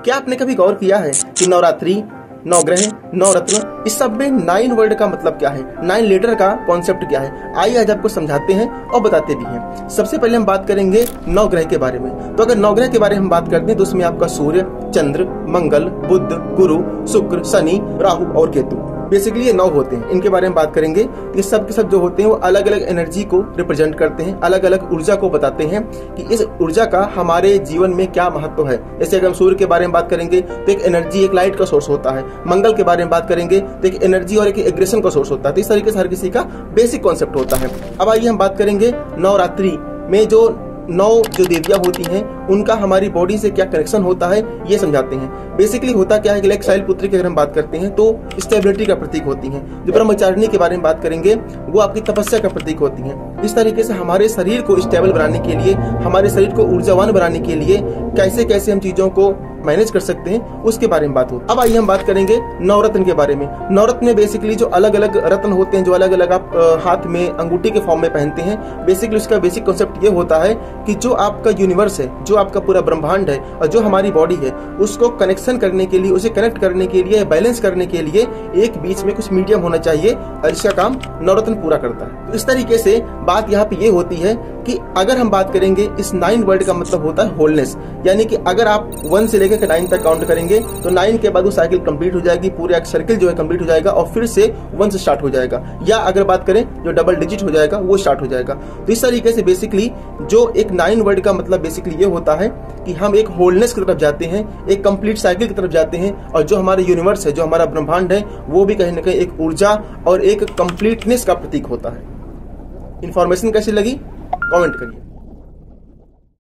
क्या आपने कभी गौर किया है कि नवरात्रि, नवग्रह, नवरत्न, इस सब में 9 वर्ड का मतलब क्या है, 9 लेटर का कॉन्सेप्ट क्या है? आइए आज आपको समझाते हैं और बताते भी हैं। सबसे पहले हम बात करेंगे नवग्रह के बारे में। तो अगर नवग्रह के बारे में हम बात करते हैं तो उसमें आपका सूर्य, चंद्र, मंगल, बुध, गुरु, शुक्र, शनि, राहु और केतु, बेसिकली ये 9 होते हैं। इनके बारे में बात करेंगे। ये सब के सब जो होते हैं वो अलग अलग एनर्जी को रिप्रेजेंट करते हैं, अलग अलग ऊर्जा को बताते हैं कि इस ऊर्जा का हमारे जीवन में क्या महत्व है। जैसे अगर हम सूर्य के बारे में बात करेंगे तो एक एनर्जी, एक लाइट का सोर्स होता है। मंगल के बारे में बात करेंगे तो एक एनर्जी और एक एग्रेशन का सोर्स होता है। तो इस तरीके से हर किसी का बेसिक कॉन्सेप्ट होता है। अब आइए हम बात करेंगे नवरात्रि में जो 9 जो देवियां होती हैं उनका हमारी बॉडी से क्या कनेक्शन होता है ये समझाते हैं। बेसिकली होता क्या है कि लाइक शैलपुत्री की अगर हम बात करते हैं तो स्टेबिलिटी का प्रतीक होती हैं। जो ब्रह्मचारिणी के बारे में बात करेंगे वो आपकी तपस्या का प्रतीक होती हैं। इस तरीके से हमारे शरीर को स्टेबल बनाने के लिए, हमारे शरीर को ऊर्जावान बनाने के लिए कैसे कैसे हम चीजों को मैनेज कर सकते हैं उसके बारे में बात हो। अब आइए हम बात करेंगे नवरत्न के बारे में। नवरत्न में बेसिकली जो अलग अलग रत्न होते हैं, जो अलग अलग आप हाथ में अंगूठी के फॉर्म में पहनते हैं, बेसिकली उसका बेसिक कॉन्सेप्ट ये होता है कि जो आपका यूनिवर्स है, जो आपका पूरा ब्रह्मांड है और जो हमारी बॉडी है, उसको कनेक्शन करने के लिए, उसे कनेक्ट करने के लिए, बैलेंस करने के लिए एक बीच में कुछ मीडियम होना चाहिए और इसका काम नवरत्न पूरा करता है। तो इस तरीके से बात यहाँ पे ये होती है कि अगर हम बात करेंगे इस 9 वर्ड का मतलब होता है होलनेस, यानी कि अगर आप 1 से लेकर 9 तक काउंट करेंगे तो 9 के बाद वो साइकिल कंप्लीट हो जाएगी, पूरा एक सर्किल जो है कंप्लीट हो जाएगा और फिर से 1 से स्टार्ट हो जाएगा। या अगर बात करें जो डबल डिजिट हो जाएगा वो स्टार्ट हो जाएगा। तो इस तरीके से बेसिकली जो एक 9 वर्ड का मतलब बेसिकली ये होता है कि हम एक होलनेस की तरफ जाते हैं, एक कंप्लीट साइकिल की तरफ जाते हैं और जो हमारा यूनिवर्स है, जो हमारा ब्रह्मांड है, वो भी कहीं ना कहीं एक ऊर्जा और एक कंप्लीटनेस का प्रतीक होता है। इन्फॉर्मेशन कैसी लगी कमेंट करिए।